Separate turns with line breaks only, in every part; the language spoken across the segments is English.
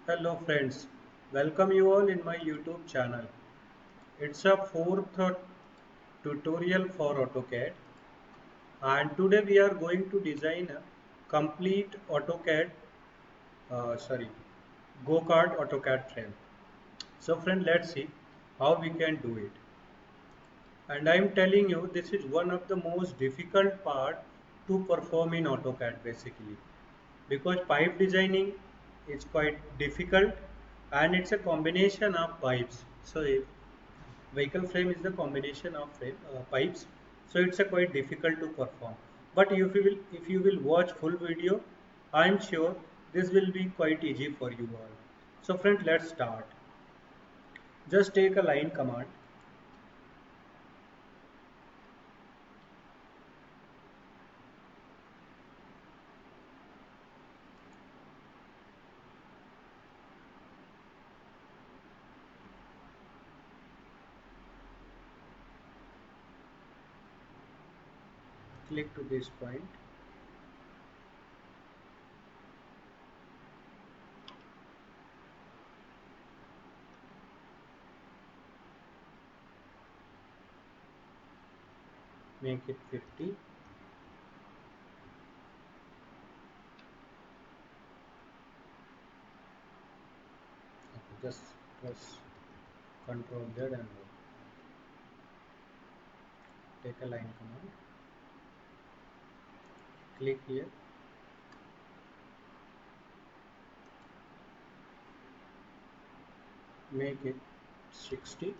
Hello friends, welcome you all in my YouTube channel. It's a fourth tutorial for AutoCAD, and today we are going to design a complete AutoCAD, sorry, go-kart AutoCAD frame. So friend, let's see how we can do it. And I'm telling you, this is one of the most difficult part to perform in AutoCAD basically. Because pipe designing is quite difficult and it's a combination of pipes. So if vehicle frame is the combination of pipes, so it's a quite difficult to perform. But if you will watch full video, I'm sure this will be quite easy for you all. So friend, let's start. Just take a line command, click to this point, make it 50. Okay, just press Ctrl Z and take a line command, click here, make it 60.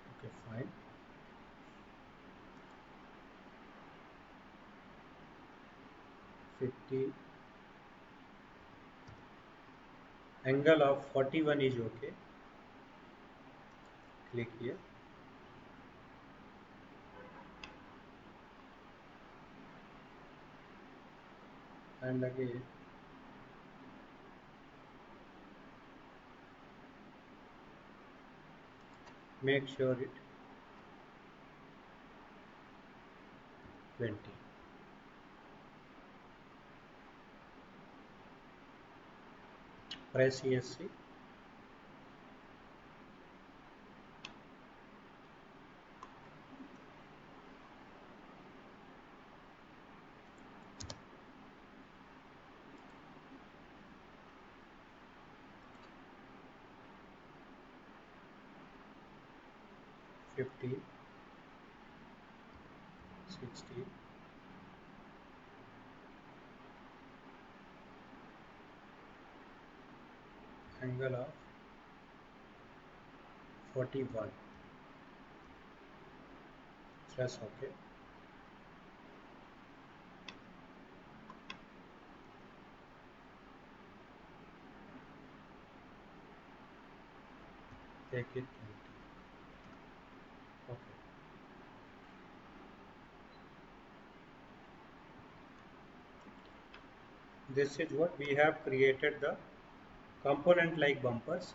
Okay, fine. 50, angle of 41 is okay. Click here. And again make sure it 20. Press ESC. $50, 60, angle of 41. Press OK. Take it 20. Okay. This is what we have created, the component like bumpers.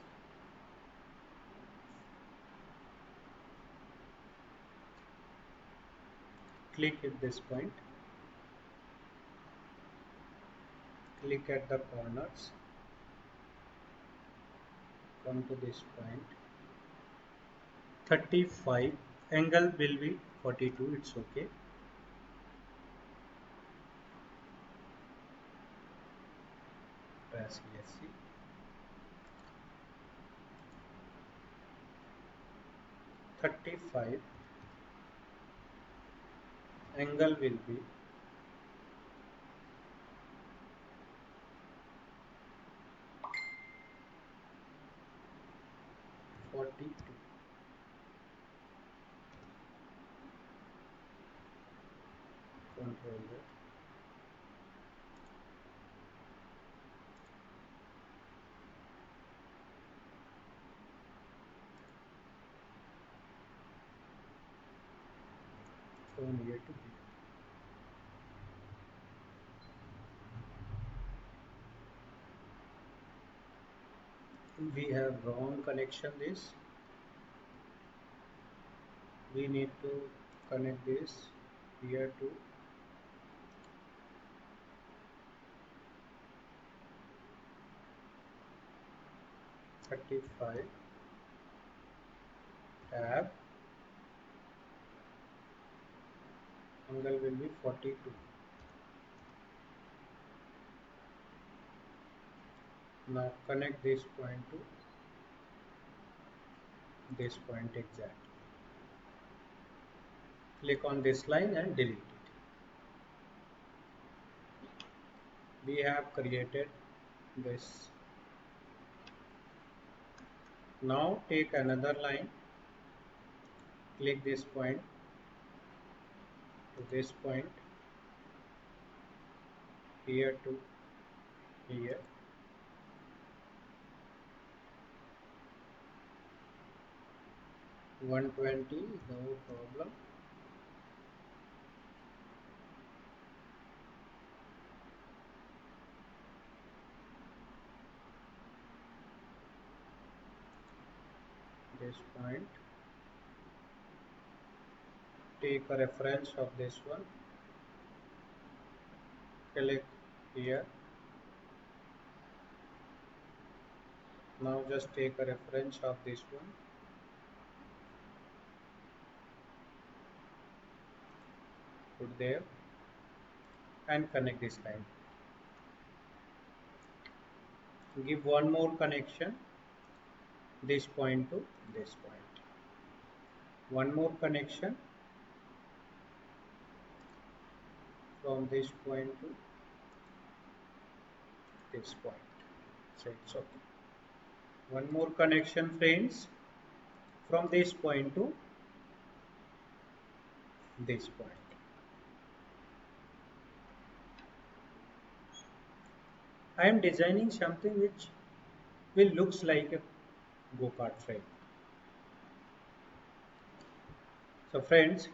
Click at this point. Click at the corners. Come to this point. 35, angle will be 42. It's okay. Press ESC. 35, angle will be 42. Control Z. From here to here. We have wrong connection this. We need to connect this here to 35, tab, angle will be 42. Now connect this point to this point exactly. Click on this line and delete it. We have created this. Now take another line, click this point to this point, here to here. $120, no problem. This point, take a reference of this one, click here. Now just take a reference of this one, put there and connect this line. Give one more connection, this point to this point. One more connection from this point to this point. So it's okay. One more connection, friends, from this point to this point. I am designing something which will looks like a go-kart frame. So friends,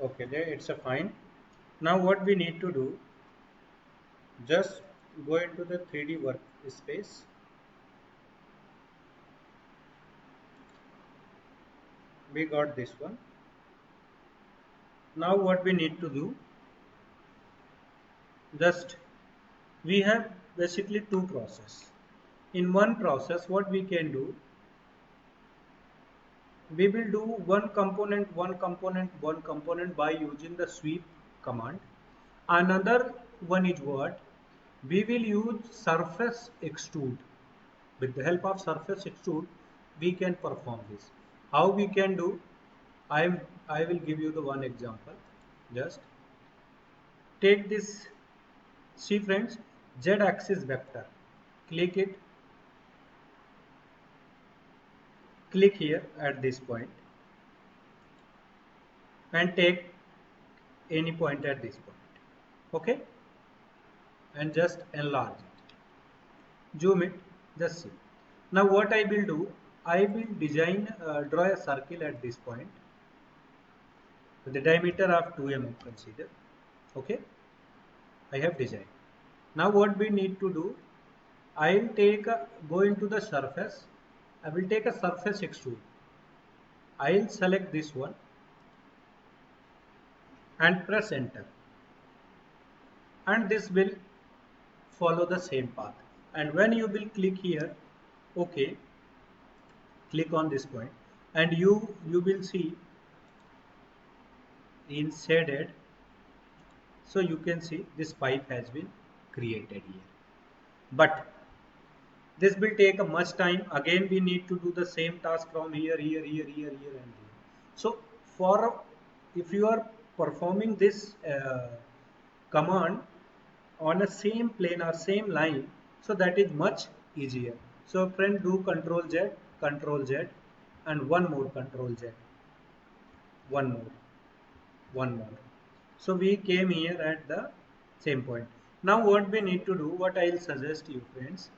okay, there it's a fine. Now what we need to do, just go into the 3D workspace. We got this one. Now what we need to do, just we have basically two processes. In one process, what we can do, we will do one component by using the sweep command. Another one is what? We will use surface extrude. With the help of surface extrude, we can perform this. How we can do? I will give you the one example. Just take this, see friends, z-axis vector. Click it. Click here at this point and take any point at this point. Okay, and just enlarge it. Zoom it. Just see. Now what I will do, I will draw a circle at this point with the diameter of 2 mm consider. Okay, I have designed. Now what we need to do, I will go into the surface. I will take a surface extrude. I will select this one and press enter, and this will follow the same path. And when you will click here, okay, click on this point, and you will see in shaded, so you can see this pipe has been created here. But this will take a much time. Again we need to do the same task from here and here. So if you are performing this command on a same plane or same line, so that is much easier. So friend, do Ctrl Z, and one more Ctrl Z, one more. So we came here at the same point. Now what we need to do, what I will suggest you friends,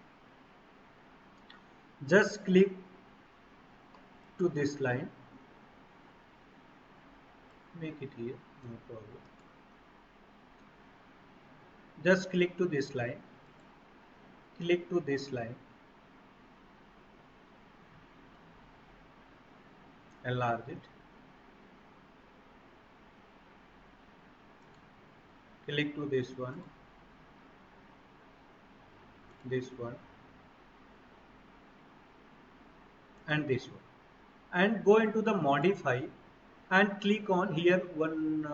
just click to this line, make it here, no problem. Just click to this line, click to this line, enlarge it, click to this one, and this one, and go into the modify and click on here one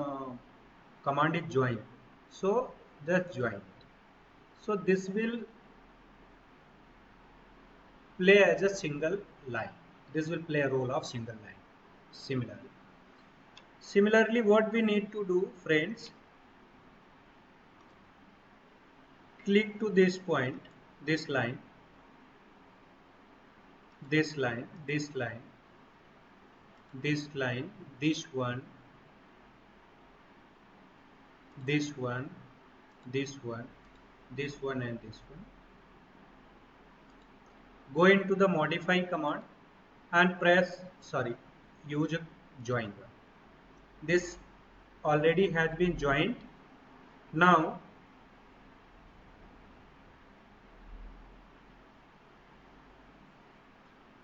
command is join. So just join it. So this will play as a single line. This will play a role of single line. Similarly, what we need to do, friends, click to this point, this line, this line, this line, this line, this one, this one, this one, this one, and this one. Go into the modify command and use join. This already has been joined. Now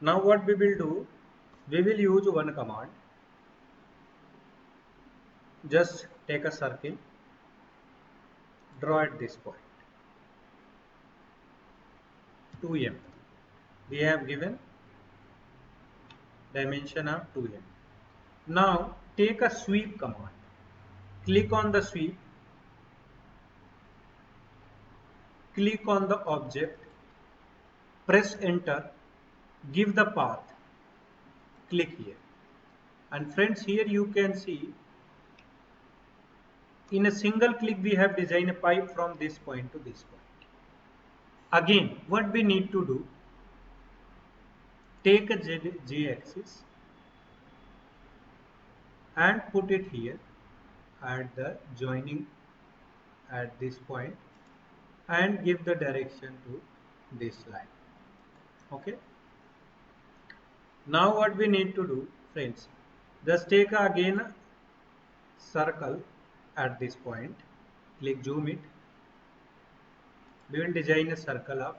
what we will do, we will use one command. Just take a circle, draw at this point, 2m. We have given dimension of 2m. Now take a sweep command. Click on the sweep, click on the object, press enter, give the path, click here. And friends, here you can see in a single click we have designed a pipe from this point to this point. Again, what we need to do, take a z-axis and put it here at the joining at this point and give the direction to this line. Okay. Now what we need to do, friends, just take again a circle at this point, click zoom it. We will design a circle of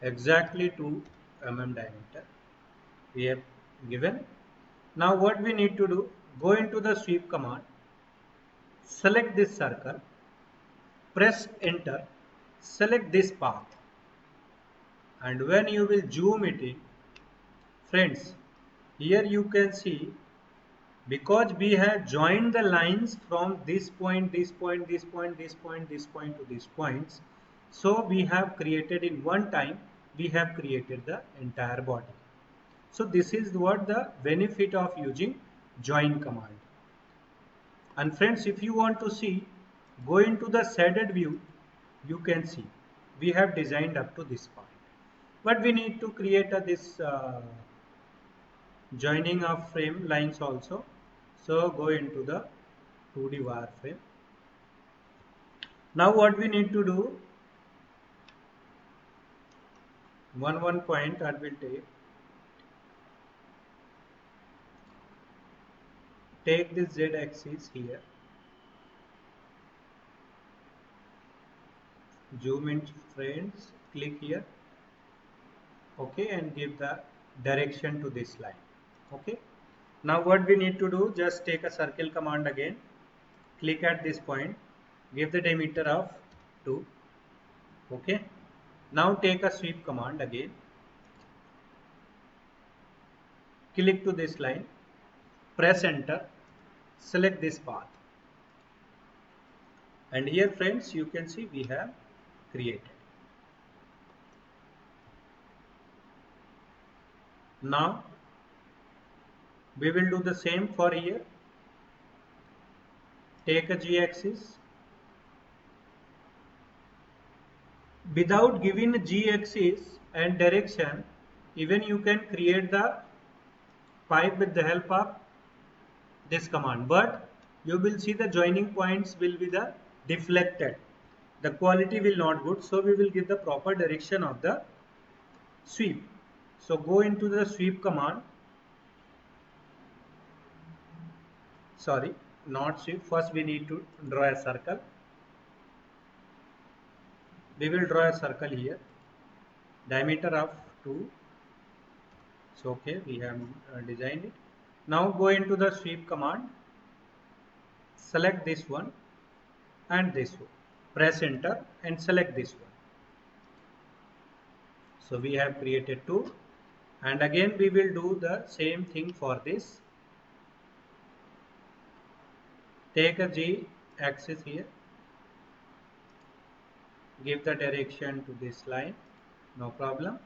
exactly 2 mm diameter we have given. Now what we need to do, go into the sweep command, select this circle, press enter, select this path, and when you will zoom it in, friends, here you can see, because we have joined the lines from this point, this point, this point, this point, this point to these points, so we have created in one time, we have created the entire body. So this is what the benefit of using join command. And friends, if you want to see, go into the shaded view, you can see we have designed up to this point. But we need to create this joining of frame lines also. So go into the 2D wireframe. Now what we need to do, one point I will take this Z axis here, zoom in, friends, click here, okay, and give the direction to this line. Okay. Now what we need to do, just take a circle command again, click at this point, give the diameter of 2. Okay. Now take a sweep command again, click to this line, press enter, select this path, and here friends you can see we have created. Now we will do the same for here. Take a z-axis. Without giving a z-axis and direction, even you can create the pipe with the help of this command, but you will see the joining points will be the deflected. The quality will not good, so we will give the proper direction of the sweep. So go into the sweep command. Sorry, not sweep. First we need to draw a circle. We will draw a circle here, diameter of 2. So okay, we have designed it. Now go into the sweep command, select this one, and this one. Press enter and select this one. So we have created two, and again we will do the same thing for this. Take a Z axis here, give the direction to this line, no problem.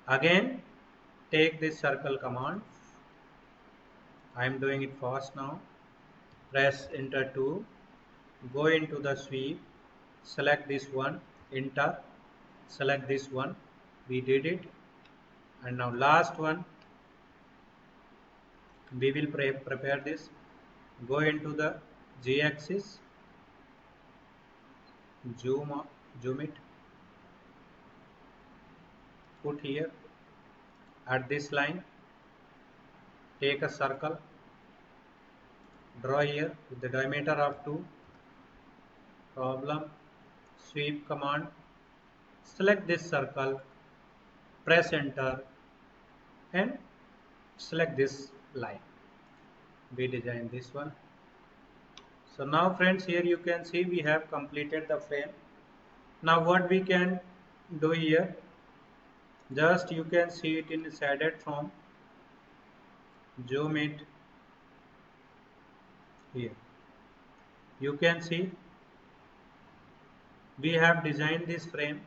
Again take this circle command. I am doing it fast now. Press enter 2, go into the sweep, select this one, enter, select this one, we did it. And now last one, we will prepare this, go into the Z axis, zoom it, put here at this line, take a circle, draw here with the diameter of 2, problem, sweep command, select this circle, press enter and select this line. We design this one. So now friends, here you can see we have completed the frame. Now what we can do here, just you can see it in shaded form, zoom it here. You can see we have designed this frame.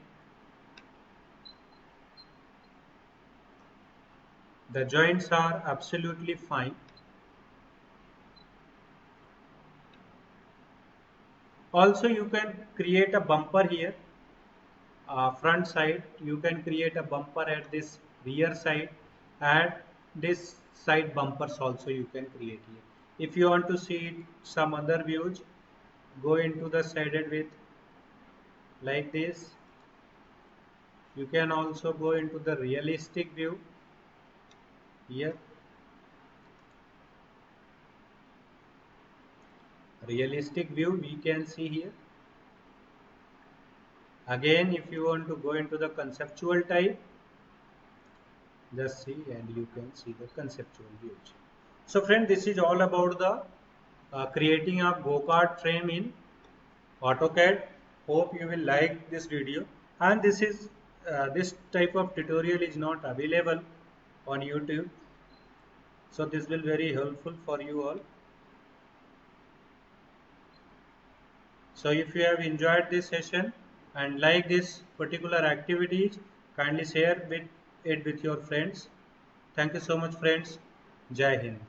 The joints are absolutely fine. Also you can create a bumper here, front side. You can create a bumper at this rear side, and this side bumpers also you can create here. If you want to see some other views, go into the shaded with like this. You can also go into the realistic view here. Realistic view we can see here. Again, if you want to go into the conceptual type, just see and you can see the conceptual views. So friend, this is all about the creating a go-kart frame in AutoCAD. Hope you will like this video, and this type of tutorial is not available on YouTube, so this will very helpful for you all. So if you have enjoyed this session and like this particular activities, kindly share it with your friends. Thank you so much friends. Jai Hind.